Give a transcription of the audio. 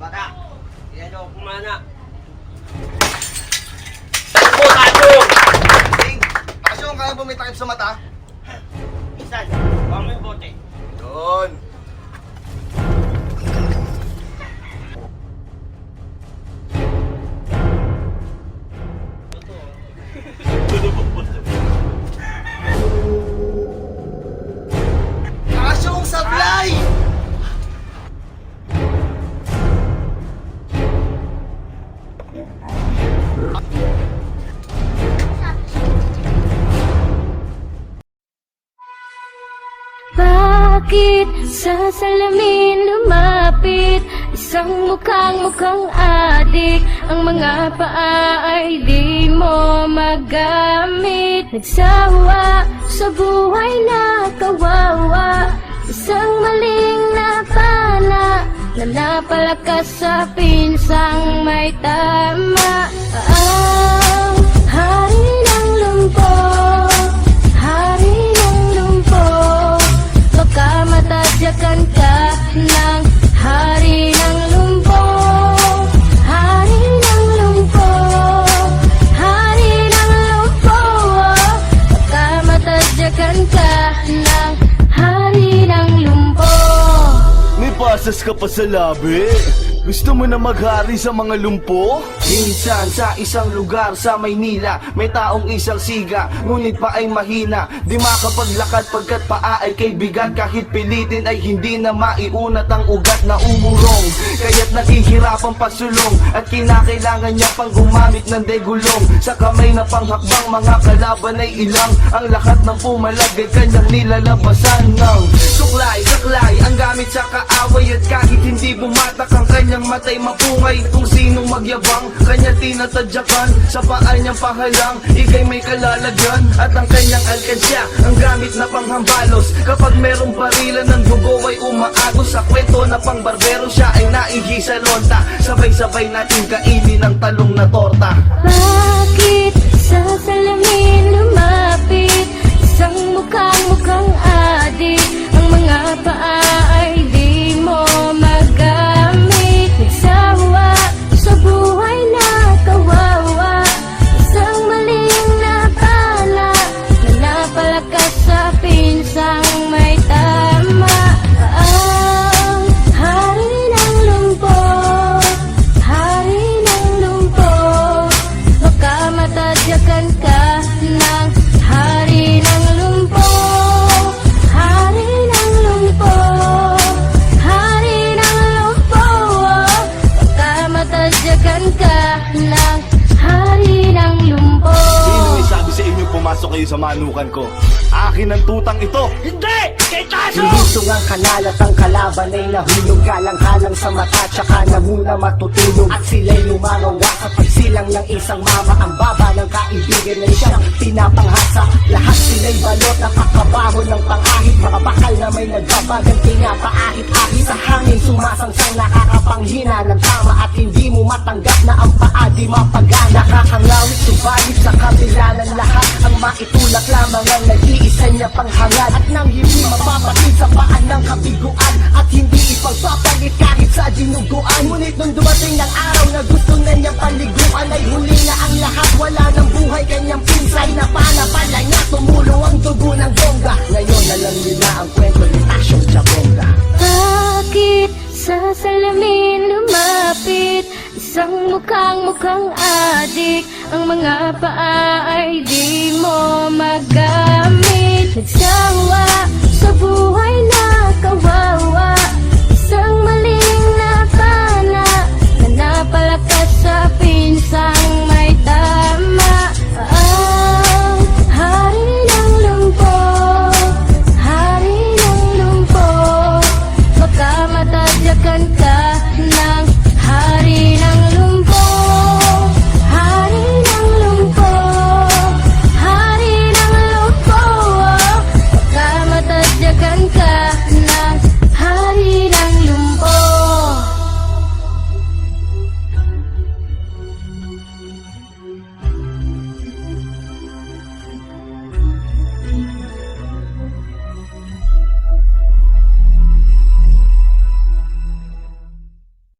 Bata, iyan o, kumana. Takbo, takbo! Ting, Asyong, kaya ba may takip sa mata? Isan, huwag mo yung bote. Doon. Asyong, sablay! Bakit sa salamin lumapit isang mukhang adik? Ang mga paa ay di mo magamit. Nagsawa sa buhay na kawawa, isang maling napana na napalakas sa pinsang may tama. Ang hari ng lumpo, hari ng lumpo, baka matadyakan ka ng hari ng lumpo. Hari ng lumpo, hari ng lumpo, baka matadyakan ka ng hari ng lumpo. May pasas ka pa sa labi? Gusto mo na maghari sa mga lumpo? Minsan sa isang lugar sa Maynila, may taong isang siga, ngunit pa ay mahina. Di makapaglakad pagkat paa ay kay bigat. Kahit pilitin ay hindi na maiunat ang ugat na umurong. Kaya't naghihirapang pasulong at kinakailangan niya pang gumamit ng degulong. Sa kamay na panghakbang mga kalaban ay ilang. Ang lahat ng pumalag ay kanyang nilalabasan ng suklay, saklay ang gamit sa kaaway. At kahit hindi bumatak ang kanyang matay mapungay, kung sinong magyabang kanya tinatadyakan. Sa paa niyang pahalang, ikay may kalalagyan. At ang kanyang alkansya, ang gamit na panghambalos. Kapag merong barilan ng dugo ay umaagos. Sa kwento na pang barbero siya ay naihi sa lonta. Sabay-sabay natin kainin ang talong na torta. Bakit sa salamin lumapit isang mukhang adik? Ang mga paa ay di mo magamit. Nagsawa sa buhay na kawawa, isang maling napala na napalakas sa pinsang may tama. Ang hari ng lumpo, hari ng lumpo, baka matadyakan ka ng hari ng lumpo. Hari ng lumpo, hari ng lumpo, baka matadyakan ka ng hari ng lumpo. Sino may sabi sa inyo pumasok kayo sa manukan ko? Akin ang tutang ito! Hindi! Kay Taso! Ilusong ang kanal at ang kalaban ay nahulog. Galang-halang sa mata, tsaka na muna matutulog. At sila'y lumangawa sa pagsilang ng isang mama. Ang baba ng kaibigan ay siyang pinapanghasa. Lahat sila'y balot, nakakabaho ng pangahit. Mga bakal na may nagbabagang pinapaahit-ahit. Sa hangin sumasangsang nakakapanghina ng tama. At hindi mo matanggap na ang paa di mapagana. Nakakangawit subalit sa kabila ng lahat, ang maitulak lamang ang nag-iisa niya panghangad. At nang hindi mapapatid sa paan ng kabiguan, at hindi ipagpapalit kahit sa dinuguan. Ngunit nung dumating ng araw na gusto na niyang paliguan, ay huli na ang lahat, wala ng buhay kanyang pinsay. Na panapala niya tumulong ang dugo ng bongga. Ngayon alam niyo na ang kwento ni Tasyong Jabonga. Bakit sa salamin lumapit isang mukhang adik? Ang mga paa ay di mo magamit. Nagsawa sa buhay na kawawa,